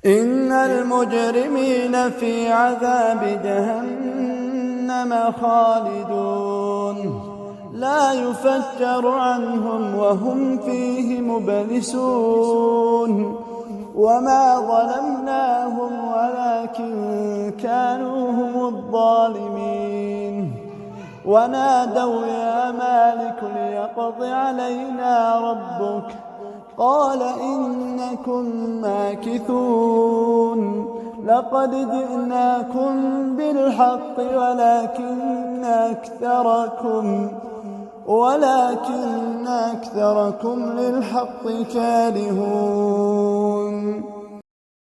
إن المجرمين في عذاب جهنم خالدون لا يفتر عنهم وهم فيه مبلسون وما ظلمناهم ولكن كانوا هم الظالمين ونادوا يا مالك ليقض علينا ربك قال إنكم ماكثون لقد جئناكم بالحق ولكن أكثركم للحق كارهون